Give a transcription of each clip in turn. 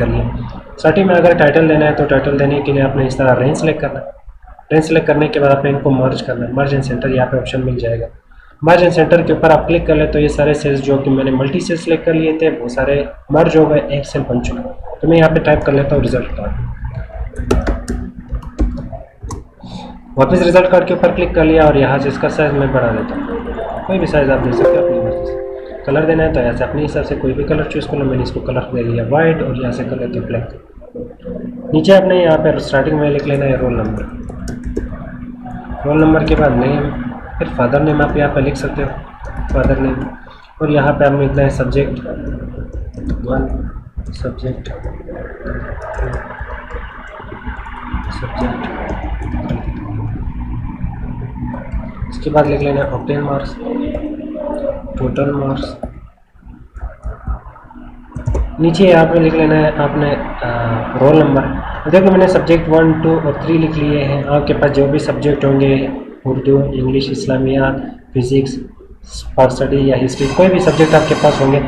कर लिया। स्टार्टिंग में अगर टाइटल देना है तो टाइटल देने के लिए आपने इस तरह रेंज सेलेक्ट करना है। रेंज सेलेक्ट करने के बाद आपने इनको मर्ज करना है। मर्ज एंड सेंटर यहाँ पे ऑप्शन मिल जाएगा। मर्ज एंड सेंटर के ऊपर आप क्लिक कर ले तो ये सारे सेल्स जो कि मैंने मल्टी सेल सेलेक्ट कर लिए थे वो सारे मर्ज हो गए, एक सेल बन चुका। तो मैं यहाँ पे टाइप कर लेता हूँ रिजल्ट कार्ड। वापस रिजल्ट कार्ड के ऊपर क्लिक कर लिया और यहाँ से इसका साइज मैं बढ़ा देता हूँ। कोई भी साइज आप दे सकते हो अपनी मर्जी से। कलर देना है तो ऐसे अपने हिसाब से कोई भी कलर चूज़ कर लो। मैंने इसको कलर दे लिया वाइट और यहाँ से कर लेते हैं ब्लैक। नीचे आपने यहाँ पर स्टार्टिंग में लिख लेना है रोल नंबर। रोल नंबर के बाद नेम, फिर फादर नेम आप यहाँ पर लिख सकते हो, फादर नेम। और यहाँ पे आपने लिखना है सब्जेक्ट 1, सब्जेक्ट 2, इसके बाद लिख लेना है ऑब्टेन मार्क्स, टोटल मार्क्स। नीचे यहाँ पे लिख लेना है आपने रोल नंबर। देखो मैंने सब्जेक्ट 1, 2 और 3 लिख लिए हैं। आपके पास जो भी सब्जेक्ट होंगे, उर्दू, इंग्लिश, इस्लामियात, फिज़िक्स, पाक स्टडी या हिस्ट्री, कोई भी सब्जेक्ट आपके पास होंगे,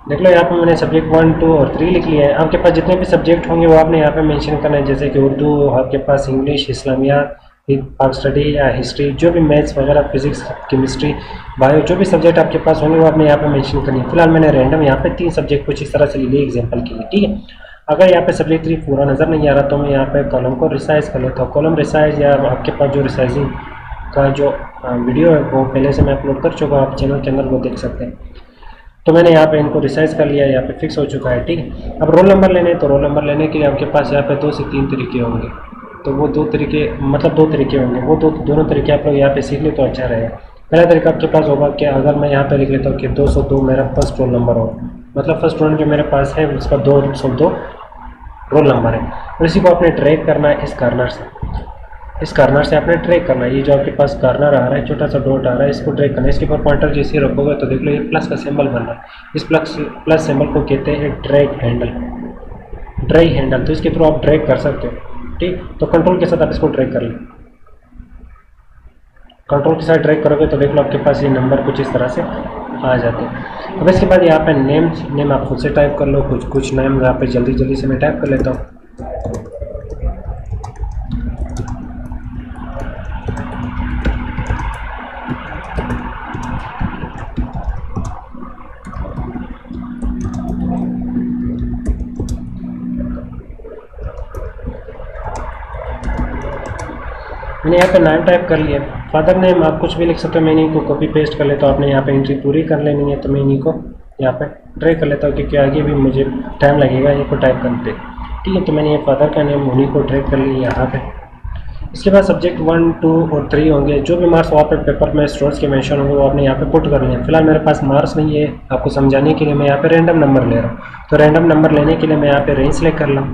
देख लो यहाँ पे मैंने सब्जेक्ट 1, 2 और 3 लिख लिया है। आपके पास जितने भी सब्जेक्ट होंगे वो आपने यहाँ पे मेंशन करना है, जैसे कि उर्दू, आपके पास इंग्लिश, इस्लामियात, पाक स्टडी या हिस्ट्री, जो भी मैथ्स वगैरह, फिजिक्स, केमिस्ट्री, बायो, जो भी सब्जेक्ट आपके पास होंगे वो आपने यहाँ पे मेंशन करनी है। फिलहाल मैंने रैंडम यहाँ पे 3 सब्जेक्ट कुछ इस तरह से ले लिए एग्जाम्पल के लिए, ठीक है। अगर यहाँ पे सब्जेक्ट 3 पूरा नज़र नहीं आ रहा तो मैं यहाँ पे कॉलम को रिसाइज कर लेता हूँ। कॉलम रिसाइज या आपके पास जो रिसाइजिंग का जो वीडियो है वो पहले से मैं अपलोड कर चुका हूँ, आप चैनल के अंदर वो देख सकते हैं। तो मैंने यहाँ पे इनको रिसाइज कर लिया, यहाँ पे फिक्स हो चुका है, ठीक है। अब रोल नंबर लेने, तो रोल नंबर लेने के लिए आपके पास यहाँ पे 2 से 3 तरीके होंगे। तो वो 2 तरीके मतलब 2 तरीके होंगे, वो दोनों तरीके आप लोग यहाँ पे सीख ले तो अच्छा रहेगा। पहला तरीका आपके पास होगा कि अगर मैं यहाँ पे लिख लेता हूँ कि 202 मेरा फर्स्ट रोल नंबर हो, मतलब फर्स्ट रोल जो मेरे पास है उसका 202 रोल नंबर है। और इसी को आपने ट्रैक करना है इस कार्नर से आपने ट्रैक करना है। ये जो आपके पास कार्नर आ रहा है, छोटा सा डॉट आ रहा है, इसको ट्रैक करना है। इसके ऊपर पॉइंटर जैसे रखोगे तो देख लो ये प्लस का सिंबल बन रहा है। इस प्लस सिंबल को कहते हैं ड्रैग हैंडल। तो इसके थ्रू आप ड्रैग कर सकते हो, ठीक। तो कंट्रोल के साथ आप इसको ड्रैग कर लें। कंट्रोल के साथ ड्रैग करोगे तो देख लो आपके पास ये नंबर कुछ इस तरह से आ जाते हैं। अब इसके बाद यहाँ पे नेम आप खुद से टाइप कर लो। कुछ नेम यहाँ पे जल्दी से मैं टाइप कर लेता हूँ। मैंने यहाँ पे नाम टाइप कर लिया। फादर नेम आप कुछ भी लिख सकते हो। मैंने इनको कॉपी पेस्ट कर लेता हूँ। आपने यहाँ पे एंट्री पूरी कर लेनी है, तो मैं इन्हीं को यहाँ पे ड्रैग कर लेता हूँ क्योंकि आगे भी मुझे टाइम लगेगा इनको टाइप करते, ठीक है। तो मैंने ये फादर का नेम उन्हीं को ड्रैग कर लिया यहाँ पे। इसके बाद सब्जेक्ट 1, 2 और 3 होंगे। जो भी मार्क्स वहाँ पे पेपर में स्टूडेंट्स के मेंशन होंगे वो आपने यहाँ पे पुट करने हैं। फिलहाल मेरे पास मार्क्स नहीं है, आपको समझाने के लिए मैं यहाँ पे रैंडम नंबर ले रहा हूँ। तो रैंडम नंबर लेने के लिए मैं यहाँ पे रेंज सेलेक्ट कर लूँ।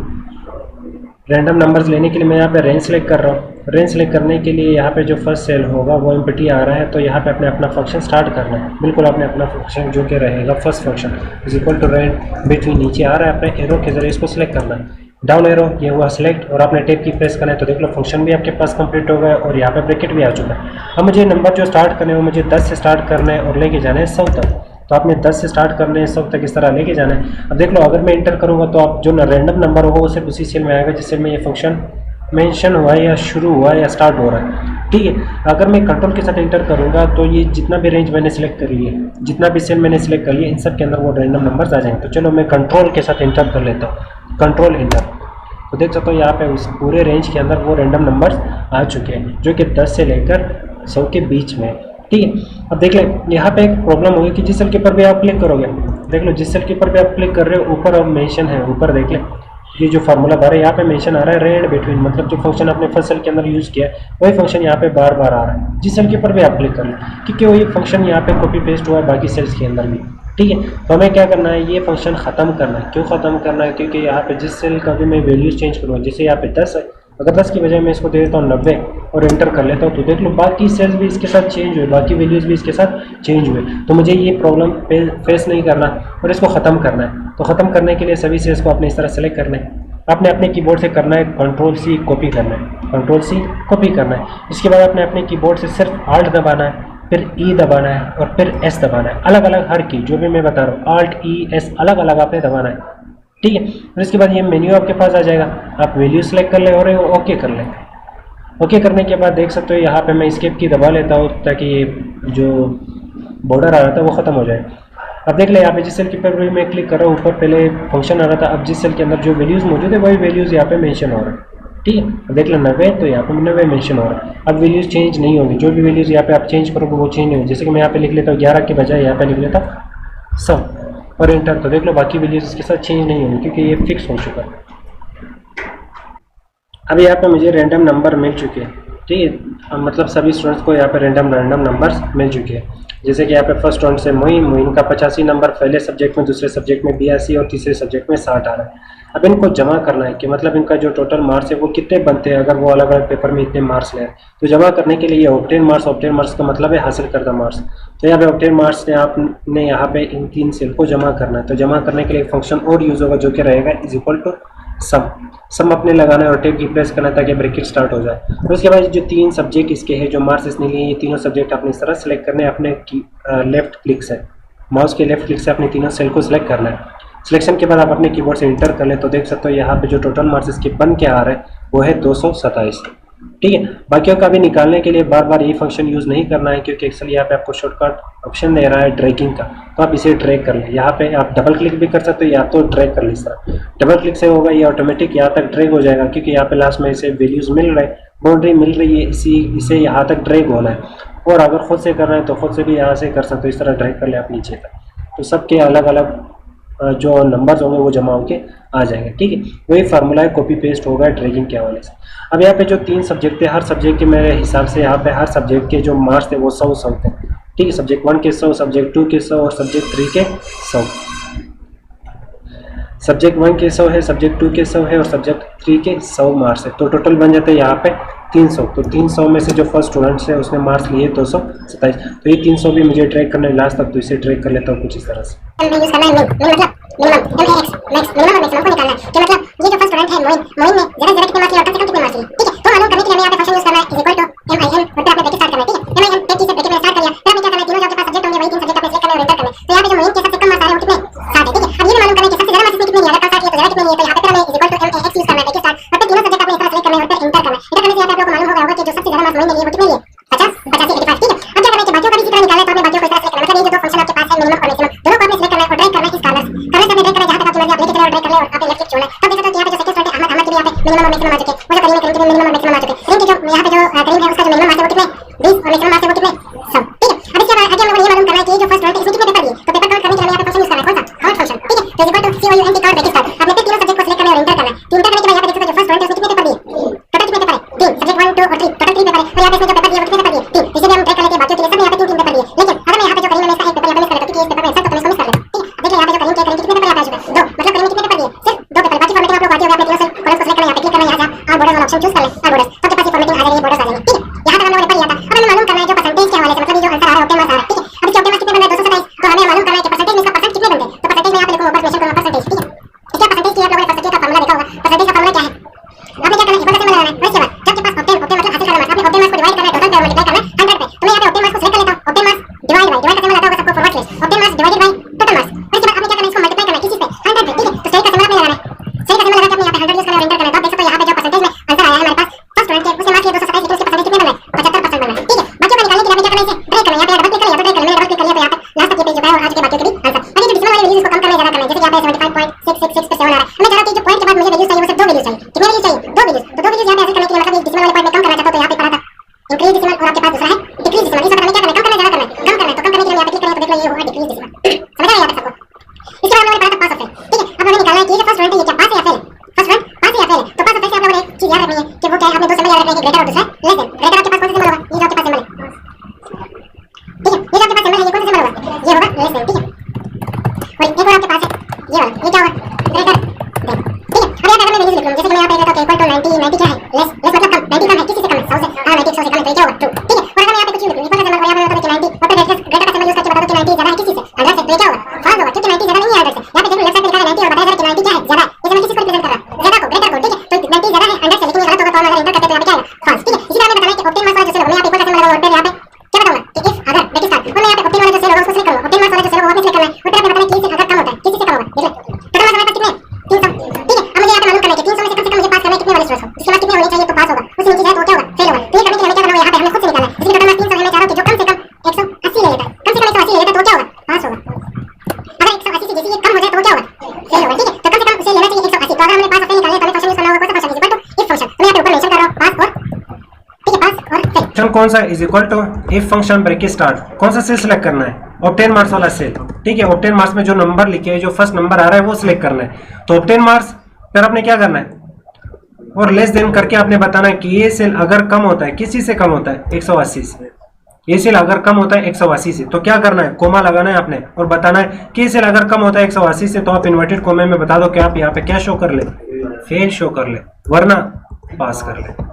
रैंडम नंबर्स लेने के लिए मैं यहाँ पे रेंज सेलेक्ट कर रहा हूँ। रेंज सेलेक्ट करने के लिए यहाँ पे जो फर्स्ट सेल होगा वो एम्प्टी आ रहा है, तो यहाँ पे अपने अपना फंक्शन स्टार्ट करना है। बिल्कुल आपने अपना फंक्शन जो कि रहेगा first function is equal to range between, नीचे आ रहा है, अपने एरो के जरिए इसको सिलेक्ट करना है। डाउन एरो ये हुआ सिलेक्ट और आपने टेप की प्रेस करना है। तो देख लो फंक्शन भी आपके पास कंप्लीट हो गया और यहाँ पे ब्रैकेट भी आ चुका है। अब मुझे नंबर जो स्टार्ट करने हैं वो मुझे 10 से स्टार्ट करना है और लेके जाना है 100 तक। तो आपने 10 से स्टार्ट करने हैं 100 तक इस तरह लेके जाना है। अब देख लो अगर मैं इंटर करूँगा तो आप जो रैंडम नंबर होगा वो सिर्फ उसी सेल में आएगा जिससे मैं ये फंक्शन मेंशन हुआ है या शुरू हुआ है या स्टार्ट हो रहा है, ठीक है। अगर मैं कंट्रोल के साथ इंटर करूँगा तो ये जितना भी रेंज मैंने सेलेक्ट कर लिया, जितना भी सेल मैंने सेलेक्ट कर लिया, इन सब के अंदर वो रैंडम नंबर्स आ जाएंगे। तो चलो मैं कंट्रोल के साथ इंटर कर लेता हूँ, कंट्रोल इंटर। तो देख सकते हो यहाँ पे उस पूरे रेंज के अंदर वो रैंडम नंबर्स आ चुके हैं जो कि 10 से लेकर 100 के बीच में, ठीक है। अब देख लें यहाँ पे एक प्रॉब्लम होगी कि जिस सेल के ऊपर भी आप क्लिक करोगे, देख लो जिस सेल के ऊपर भी आप क्लिक कर रहे हो ऊपर अब मेंशन है, ऊपर देख लें ये जो फार्मूला बार है यहाँ पे मेंशन आ रहा है रेंड बिटवीन, मतलब जो फंक्शन आपने फर्स्ट सेल के अंदर यूज़ किया है वही फंक्शन यहाँ पे बार बार आ रहा है जिस सेल के ऊपर भी आप क्लिक कर लें, क्योंकि वही फंक्शन यहाँ पे कॉपी पेस्ट हुआ है बाकी सेल्स के अंदर भी, ठीक है। तो हमें क्या करना है, ये फंक्शन ख़त्म करना है। क्यों ख़त्म करना है, क्योंकि यहाँ पे जिस सेल का भी मैं वैल्यूज चेंज करूँगा, जैसे यहाँ पे 10 है, अगर 10 की बजाय मैं इसको दे देता हूँ 90 और एंटर कर लेता हूँ, तो देख लो बाकी सेल्स भी इसके साथ चेंज हुए, बाकी वैल्यूज़ भी इसके साथ चेंज हुए। तो मुझे ये प्रॉब्लम फेस नहीं करना और इसको ख़त्म करना है। तो ख़त्म करने के लिए सभी सेल्स को आपने इस तरह सेलेक्ट करना है। आपने अपने कीबोर्ड से करना है कंट्रोल सी कॉपी करना है, कंट्रोल सी कॉपी करना है। इसके बाद आपने अपने कीबोर्ड से सिर्फ आल्ट दबाना है, फिर ई दबाना है और फिर एस दबाना है, अलग अलग हर की जो भी मैं बता रहा हूँ, आल्ट ई एस अलग अलग आपने दबाना है, ठीक है। और इसके बाद ये मेन्यू आपके पास आ जाएगा, आप वैल्यू सेलेक्ट कर ले और ओके कर लें। ओके करने के बाद देख सकते हो यहाँ पे मैं एस्केप की दबा लेता हूँ ताकि ये जो बॉर्डर आ रहा था वो ख़त्म हो जाए। अब देख ले यहाँ पे जिस सेल के ऊपर भी मैं क्लिक कर रहा हूँ, ऊपर पहले फंक्शन आ रहा था, अब जिस सेल के अंदर जो वैल्यूज़ मौजूद है वही वैल्यूज़ यहाँ पे मेंशन हो रहा है। ठीक है, अब देख लो 90, तो यहाँ पे 90 मेंशन हो रहा है। अब वैल्यूज़ चेंज नहीं होंगी, जो भी वैल्यूज़ यहाँ पे आप चेंज करोगे वो चेंज नहीं होगी। जैसे कि मैं यहाँ पे लिख लेता हूँ 11 के बजाय यहाँ पे लिख लेता 100 और एंटर, तो देख लो बाकी वैल्यूज़ इसके साथ चेंज नहीं होंगी क्योंकि ये फिक्स हो चुका है। अब यहाँ पे मुझे रैंडम नंबर मिल चुके हैं। ठीक है, मतलब सभी स्टूडेंट्स को यहाँ पे रैंडम नंबर्स मिल चुके हैं। जैसे कि यहाँ पे फर्स्ट स्टूडेंट से मोइन का 85 नंबर, पहले सब्जेक्ट में, दूसरे सब्जेक्ट में 82 और तीसरे सब्जेक्ट में 60 आ रहा है। अब इनको जमा करना है कि मतलब इनका जो टोटल मार्क्स है वो कितने बनते हैं अगर वो अलग अलग पेपर में इतने मार्क्स ले। तो जमा करने के लिए ये ऑब्टेन मार्क्स का मतलब है हासिल करदा मार्क्स। तो यहाँ पे ऑब्टेन मार्क्स ने आपने यहाँ पे इन 3 सेल को जमा करना है। तो जमा करने के लिए फंक्शन और यूज होगा जो कि रहेगा इज इक्वल टू सम अपने लगाना है और टेब की प्रेस करना है ताकि ब्रैकेट स्टार्ट हो जाए। और उसके बाद जो 3 सब्जेक्ट इसके हैं जो मार्क्स इसने लिए, ये तीनों सब्जेक्ट आपने इस तरह सेलेक्ट करने हैं अपने लेफ्ट क्लिक से, माउस के लेफ्ट क्लिक से अपने तीनों सेल को सिलेक्ट करना है। सिलेक्शन के बाद आप अपने कीबोर्ड से इंटर कर लें तो देख सकते हो यहाँ पे जो टोटल मार्क्स इसके बन के आ रहे हैं वो है 227। ठीक है, बाकियों का भी निकालने के लिए बार बार यही फंक्शन यूज़ नहीं करना है क्योंकि एक्सेल यहाँ पे आपको शॉर्टकट ऑप्शन दे रहा है ड्रैगिंग का, तो आप इसे ड्रैग कर लें। यहाँ पे आप डबल क्लिक भी कर सकते हो या तो ड्रैग कर ले। इस तरह डबल क्लिक से होगा ये ऑटोमेटिक यहाँ तक ड्रैग हो जाएगा क्योंकि यहाँ पे लास्ट में इसे वैल्यूज़ मिल रहे हैं, बाउंड्री मिल रही है, इसे यहाँ तक ड्रैग होना है। और अगर खुद से करना है तो खुद से भी यहाँ से कर सकते हो, इस तरह ड्रैग कर ले आप नीचे तक, तो सबके अलग अलग जो नंबर्स होंगे वो जमा होके आ जाएंगे। ठीक है, वही फार्मूला है, कॉपी पेस्ट होगा ड्रैगिंग के हवाले से। अब यहाँ पे जो 3 सब्जेक्ट थे, हर सब्जेक्ट के मेरे हिसाब से यहाँ पे हर सब्जेक्ट के जो मार्क्स थे वो 100 थे। ठीक है, सब्जेक्ट 1 के 100, सब्जेक्ट 2 के 100 और सब्जेक्ट 3 के 100। सब्जेक्ट 1 के 100 है, सब्जेक्ट 2 के 100 है और सब्जेक्ट 3 के 100 मार्क्स है। तो टोटल बन जाते हैं यहाँ पे 300। तो 300 में से जो फर्स्ट स्टूडेंट्स है उसने मार्क्स लिए 227। तो ये 300 भी मुझे ट्रैक करना है लास्ट तक, तो इसे ट्रैक कर लेता हूँ कुछ इस तरह से। फंक्शन कौन सा is equal to if function break start, कौन सा सेल सिलेक्ट करना है, ऑब्टेन मार्क्स वाला सेल, ठीक है। ऑब्टेन मार्क्स में जो नंबर लिखे है, जो फर्स्ट नंबर आ रहा है वो सिलेक्ट करना है। तो ऑब्टेन मार्क्स फिर आपने क्या करना है और लेस देन करके आपने बताना है कि ये सेल अगर कम होता है, किसी से कम होता है 180 से, ये सेल अगर कम होता है 180 से तो क्या करना है, कोमा लगाना है आपने और बताना है कि ये सेल अगर कम होता है 180 से तो आप इन्वर्टेड कोमे में बता दो कि आप यहाँ पे क्या शो कर ले, फेल शो कर ले, वरना पास कर ले।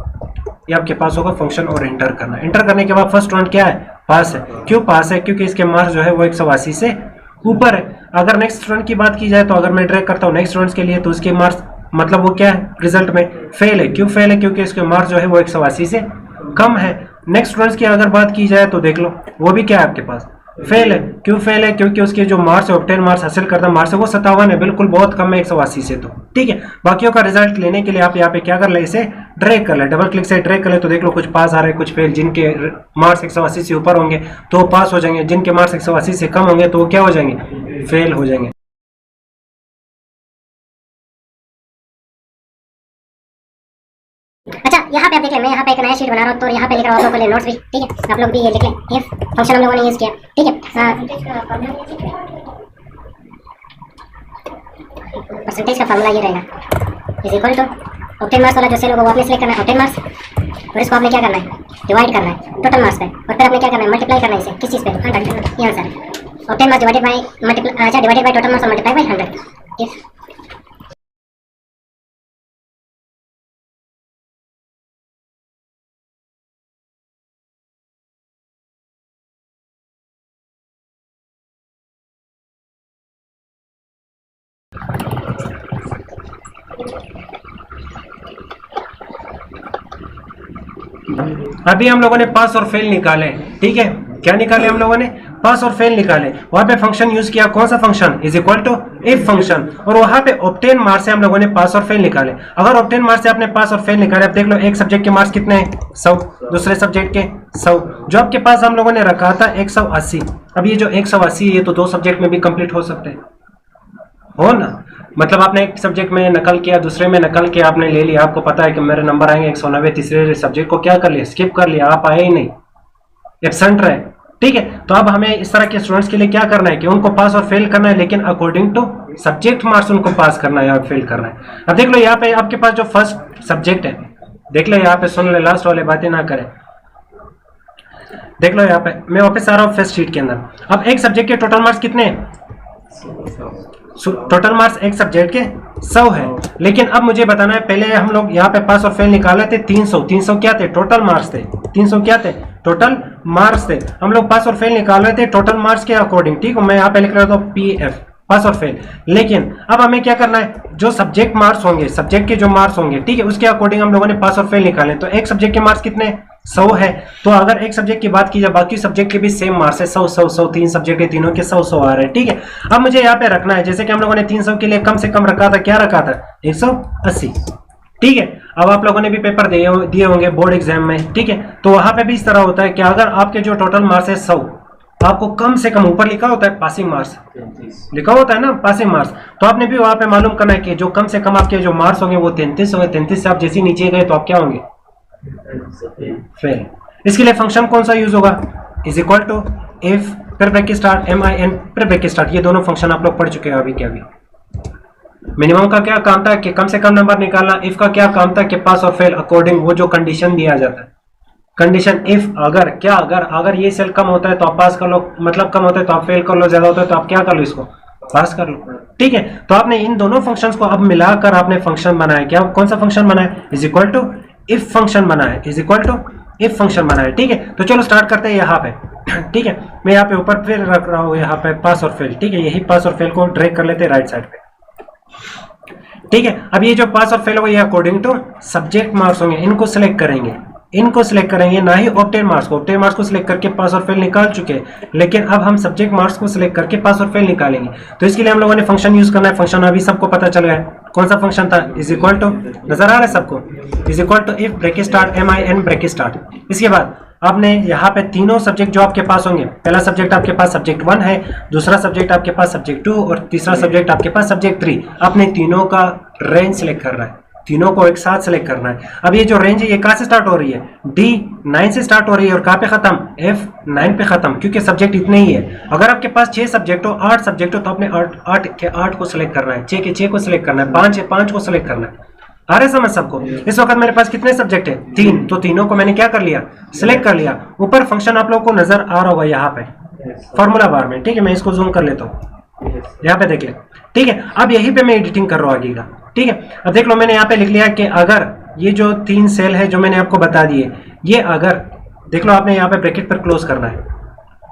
ये आपके पास होगा फंक्शन और एंटर करना। एंटर करने के बाद फर्स्ट स्टूडेंट क्या है, पास है। क्यों पास है, क्योंकि इसके मार्क्स जो है वो 180 से ऊपर है। अगर नेक्स्ट स्टूडेंट की बात की जाए तो अगर मैं ड्रैग करता हूँ नेक्स्ट स्टूडेंट के लिए तो उसके मार्क्स मतलब वो क्या है, रिजल्ट में फेल है। क्यों फेल है, क्योंकि इसके मार्क्स जो है वो 180 से कम है। नेक्स्ट स्टूडेंट्स की अगर बात की जाए तो देख लो वो भी क्या है आपके पास, फेल है। क्यों फेल है, क्योंकि उसके जो मार्क्स ऑब्टेन मार्क्स हासिल करता मार्क्स है वो 57 है, बिल्कुल बहुत कम है 180 से। तो ठीक है, बाकियों का रिजल्ट लेने के लिए आप यहाँ पे क्या कर ले, इसे ड्रैग कर ले, डबल क्लिक से ड्रैग कर ले तो देख लो कुछ पास आ रहे हैं कुछ फेल। जिनके मार्क्स 180 से ऊपर होंगे तो पास हो जाएंगे, जिनके मार्क्स 180 से कम होंगे तो वो क्या हो जाएंगे, फेल हो जाएंगे। अच्छा, यहाँ पे आप देख लें, मैं यहाँ पे एक नया शीट बना रहा हूँ तो यहाँ पे लिख रहा हूँ आप लोगों के लिए नोट्स भी, ठीक है। आप लोग भी ये लिख लें, इफ फंक्शन हम लोगों ने यूज किया, ठीक है। परसेंटेज का फार्मूला ये रहेगा, is equal to obtain marks वाला जो सेल होगा वो आपने सेलेक्ट करना है ऑब्टेन मार्क्स, और इसको आपने क्या करना है, डिवाइड करना है टोटल मार्क्स पे, और फिर आपने क्या करना है, मल्टीप्लाई करना है इसे किस चीज़ पे, 100। ये आंसर है, obtain marks divided by multiply, अच्छा डिवाइडेड बाय टोटल मार्क्स और मल्टीप्लाई बाय 100। इफ अभी हम लोगों ने पास और फेल निकाले, ठीक है। क्या निकाले हम लोगों ने, पास और फेल निकाले। वहां पे फंक्शन यूज किया, कौन सा function, is equal to if function, और वहां पे ऑब्टेन मार्क्स से हम लोगों ने पास और फेल निकाले। अगर ऑब्टेन मार्क्स से आपने पास और फेल निकाले, अब देख लो एक सब्जेक्ट के मार्क्स कितने हैं, 100, दूसरे सब्जेक्ट के 100, जो आपके पास हम लोगों ने रखा था 180। अब ये जो 180 है ये तो दो सब्जेक्ट में भी कंप्लीट हो सकते हैं, हो ना। मतलब आपने एक सब्जेक्ट में नकल किया, दूसरे में नकल किया, आपने ले लिया, आपको पता है कि मेरे नंबर आएंगे 190, तीसरे सब्जेक्ट को क्या कर लिया, स्किप कर लिया, आप आए ही नहीं, एब्सेंट रहे, ठीक है। तो अब हमें इस तरह के स्टूडेंट्स के लिए क्या करना है कि उनको पास और फेल करना है, लेकिन अकॉर्डिंग टू सब्जेक्ट मार्क्स उनको पास करना है और फेल करना है। अब देख लो यहाँ पे आपके पास जो फर्स्ट सब्जेक्ट है, देख लो यहाँ पे, सुन ले, लास्ट वाले बातें ना करें। देख लो यहाँ पे मैं वापस आ रहा हूँ फर्स्ट शीट के अंदर। अब एक सब्जेक्ट के टोटल मार्क्स कितने हैं, टोटल मार्क्स एक सब्जेक्ट के 100 है, लेकिन अब मुझे बताना है, पहले हम लोग यहाँ पे पास और फेल निकाले थे 300, 300 क्या थे, टोटल मार्क्स थे, 300 क्या थे, टोटल मार्क्स थे। हम लोग पास और फेल निकाल रहे थे टोटल मार्क्स के अकॉर्डिंग, ठीक है। मैं यहाँ पे लिख रहा था PF, पास और फेल। लेकिन अब हमें क्या करना है, जो सब्जेक्ट मार्क्स होंगे, सब्जेक्ट के जो मार्क्स होंगे, ठीक है, उसके अकॉर्डिंग हम लोगों ने पास और फेल निकाले। तो एक सब्जेक्ट के मार्क्स कितने, 100 है, तो अगर एक सब्जेक्ट की बात की जाए, बाकी सब्जेक्ट के भी सेम मार्क्स है, 100 100 100, तीन सब्जेक्ट है, तीनों के 100 100 आ रहे हैं, ठीक है। अब मुझे यहाँ पे रखना है, जैसे कि हम लोगों ने 300 के लिए कम से कम रखा था, क्या रखा था, 180, ठीक है। अब आप लोगों ने भी पेपर दिए होंगे बोर्ड एग्जाम में, ठीक है, तो वहां पे भी इस तरह होता है कि अगर आपके जो टोटल मार्क्स है 100, आपको कम से कम, ऊपर लिखा होता है पासिंग मार्क्स, लिखा होता है ना पासिंग मार्क्स, तो आपने भी वहां पे मालूम करना है कि जो कम से कम आपके जो मार्क्स होंगे वो 33 होंगे, 33 से आप जैसे नीचे गए तो आप क्या होंगे, फेल। इसके लिए फंक्शन कौन सा यूज होगा, इज इक्वल टू इफ फिर ब्रैकेट स्टार्ट MIN फिर ब्रैकेट स्टार्ट। ये दोनों फंक्शन आप लोग पढ़ चुके हैं अभी के अभी। मिनिमम का क्या काम था कि कम से कम नंबर निकालना, इफ का क्या काम था कि पास और फेल अकॉर्डिंग वो जो कंडीशन दिया जाता है, कंडीशन इफ अगर क्या, अगर ये सेल कम होता है तो आप पास कर लो, मतलब कम होता है तो आप फेल कर लो, ज्यादा होता है तो आप क्या कर लो, इसको पास कर लो, ठीक है। तो आपने इन दोनों फंक्शंस को अब मिलाकर आपने फंक्शन बनाया, क्या, कौन सा फंक्शन बनाया, is equal to if function बनाया, is equal to if function बनाया, ठीक है। तो चलो स्टार्ट करते हैं यहाँ पे, ठीक है। मैं यहाँ पे ऊपर फिर रख रहा हूँ यहाँ पे पास और फेल, ठीक है। यही पास और फेल को ड्रैग कर लेते हैं राइट साइड पे, ठीक है। अब ये जो पास और फेल होगा ये अकॉर्डिंग टू सब्जेक्ट मार्क्स होंगे, इनको सिलेक्ट करेंगे, इनको सिलेक्ट करेंगे, ना ही ऑब्टेन मार्क्स को। ऑब्टेन मार्क्स को सिलेक्ट करके पास और फेल निकाल चुके हैं, लेकिन अब हम सब्जेक्ट मार्क्स को सिलेक्ट करके पास और फेल निकालेंगे। तो इसके लिए हम लोगों ने फंक्शन यूज करना है। फंक्शन अभी सबको पता चल गया है, कौन सा फंक्शन था, इज इक्वल टू, नजर आ रहा है सबको, is equal to if bracket start MIN bracket start. इसके बाद आपने यहाँ पे तीनों सब्जेक्ट जो आपके पास होंगे, पहला सब्जेक्ट आपके पास सब्जेक्ट 1 है, दूसरा सब्जेक्ट आपके पास सब्जेक्ट 2 और तीसरा सब्जेक्ट आपके पास सब्जेक्ट 3। आपने तीनों का रेंज सिलेक्ट करना है, तीनों को एक साथ सेलेक्ट करना है। अब ये जो रेंज है ये कहाँ से स्टार्ट हो रही है, D9 से स्टार्ट हो रही है और कहाँ पे खत्म, F9 पे खत्म, क्योंकि सब्जेक्ट इतने ही है। अगर आपके पास 6 सब्जेक्ट हो, 8 सब्जेक्ट हो, तो आपने 8 के 8 को सिलेक्ट करना है, 6 के 6 को सिलेक्ट करना है, 5 है 5 को सिलेक्ट करना है। आ रहा है समझ सबको? इस वक्त मेरे पास कितने सब्जेक्ट है, 3, तो तीनों को मैंने क्या कर लिया, सिलेक्ट कर लिया। ऊपर फंक्शन आप लोगों को नजर आ रहा होगा यहाँ पे फॉर्मूला बार में, ठीक है। मैं इसको जूम कर लेता हूँ, यहाँ पे देख ले, ठीक है। अब यहीं पे मैं एडिटिंग कर रहा हूँ आगे का, ठीक है। अब देख लो मैंने यहाँ पे लिख लिया कि अगर ये जो 3 सेल है जो मैंने आपको बता दिए, ये अगर देख लो आपने यहाँ पे ब्रैकेट पर क्लोज करना है।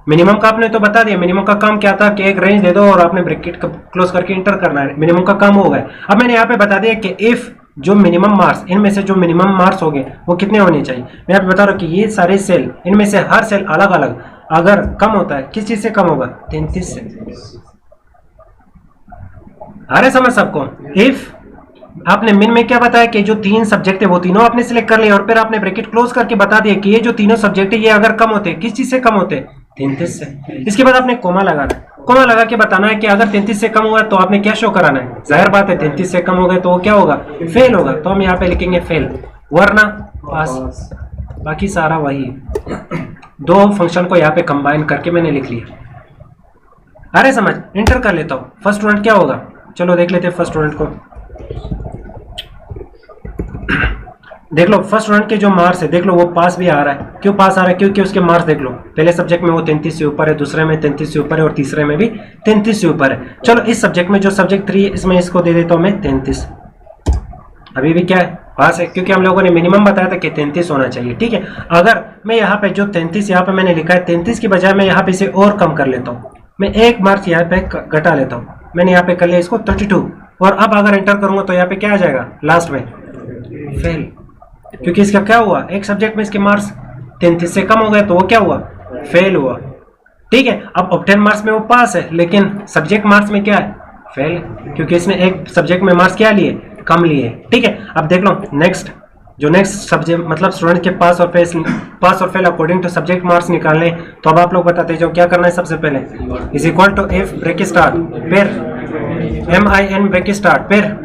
मिनिमम का आपने तो बता दिया, मिनिमम का काम क्या था कि एक रेंज दे दो और आपने ब्रैकेट क्लोज करके इंटर करना है, मिनिमम का काम हो गया। अब मैंने यहाँ पे बता दिया कि इफ जो मिनिमम मार्क्स, इनमें से जो मिनिमम मार्क्स हो गए वो कितने होने चाहिए। मैं यहाँ पे बता रहा हूँ कि ये सारे सेल, इनमें से हर सेल अलग अलग अगर कम होता है, किस चीज से कम होगा, 33 से। आ रहे समझ सबको? इफ आपने मिन में क्या बताया कि जो 3 सब्जेक्ट है वो तीनों आपने सिलेक्ट कर लिया और फिर आपने ब्रैकेट क्लोज करके बता दिया कि ये जो तीनों सब्जेक्ट है ये अगर कम होते हैं, किस चीज से कम होते हैं, 33 से। इसके बाद आपने कोमा लगाना है, कोमा लगा के बताना है कि अगर 33 से कम हुआ तो आपने क्या शो कराना है। जाहिर बात है 33 से कम हो गए तो वो क्या होगा, फेल होगा, तो हम यहाँ पे लिखेंगे फेल, वरना पास। बाकी सारा वही है, 2 फंक्शन को यहाँ पे कंबाइन करके मैंने लिख लिया। अरे समझ, इंटर कर लेता हूँ। फर्स्ट स्टूडेंट क्या होगा, चलो देख लेते हैं फर्स्ट स्टूडेंट को। देख लो फर्स्ट स्टूडेंट के जो मार्क्स है, देख लो वो पास भी आ रहा है। क्यों पास आ रहा है, क्योंकि उसके मार्क्स देख लो, पहले सब्जेक्ट में वो 33 से ऊपर है, दूसरे में 33 से ऊपर है और तीसरे में भी 33 से ऊपर है। चलो इस सब्जेक्ट में जो सब्जेक्ट 3 है इसमें इसको दे देता हूँ मैं 33। अभी भी क्या है, पास है, क्योंकि हम लोगों ने मिनिमम बताया था कि 33 होना चाहिए, ठीक है। अगर मैं यहाँ पे जो 33 यहाँ पे मैंने लिखा है, 33 की बजाय मैं यहाँ पे इसे और कम कर लेता हूँ, मैं 1 मार्क्स यहाँ पे घटा लेता हूँ। मैंने यहाँ पे कर लिया इसको 32 और अब अगर एंटर करूंगा तो यहाँ पे क्या आ जाएगा लास्ट में, फेल, क्योंकि इसका क्या हुआ, एक सब्जेक्ट में इसके मार्क्स 33 से कम हो गए तो वो क्या हुआ, फेल हुआ, ठीक है। अब ऑब्टेन मार्क्स में वो पास है, लेकिन सब्जेक्ट मार्क्स में क्या है, फेल, क्योंकि इसने एक सब्जेक्ट में मार्क्स क्या लिए, कम लिए, ठीक है। अब देख लो नेक्स्ट, जो नेक्स्ट सब्जेक्ट मतलब स्टूडेंट के पास और fail according to subject marks निकालने, तो अब आप लोग बताते जाओ क्या करना है। सबसे पहले is equal to F break start, फिर MIN ब्रेक स्टार्ट, फिर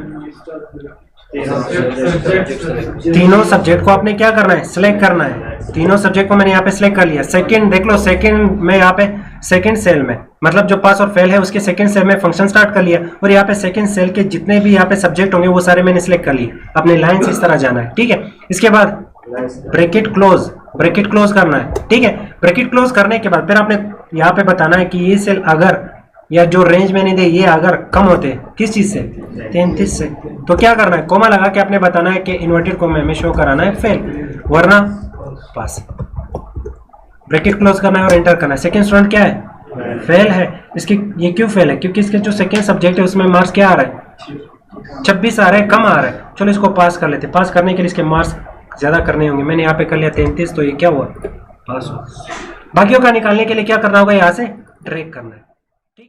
तीनों सब्जेक्ट को आपने क्या करना है, सिलेक्ट करना है। तीनों सब्जेक्ट को मैंने यहाँ पे सिलेक्ट कर लिया। सेकंड देख लो, सेकंड में यहाँ पे सेकंड सेल में मतलब जो पास और फेल है उसके सेकंड सेल में फंक्शन स्टार्ट कर लिया और यहाँ पे सेकंड सेल के जितने भी यहाँ पे सब्जेक्ट होंगे वो सारे मैंने सिलेक्ट कर लिए। अपने लाइन से इस तरह जाना है, ठीक है। इसके बाद ब्रैकेट क्लोज करना है, ठीक है। ब्रैकेट क्लोज करने के बाद फिर आपने यहाँ पे बताना है कि ये सेल अगर या जो रेंज मैंने दी ये अगर कम होते किस चीज से, 33 से, तो क्या करना है, कोमा लगा के आपने बताना है कि इन्वर्टेड कोमा में शो कराना है फेल, वरना पास। ब्रैकेट क्लोज करना है और एंटर करना है। सेकंड स्टूडेंट क्या है, फेल है। इसकी ये क्यों फेल है, क्योंकि इसके जो सेकंड सब्जेक्ट है उसमें मार्क्स क्या आ रहा है, 26 आ रहा है, कम आ रहा है। चलो इसको पास कर लेते। पास करने के लिए इसके मार्क्स ज्यादा करने होंगे। मैंने यहाँ पे कर लिया 33, तो ये क्या हुआ, पास हुआ। बाकियों का निकालने के लिए क्या करना होगा, यहाँ से ड्रैग करना है।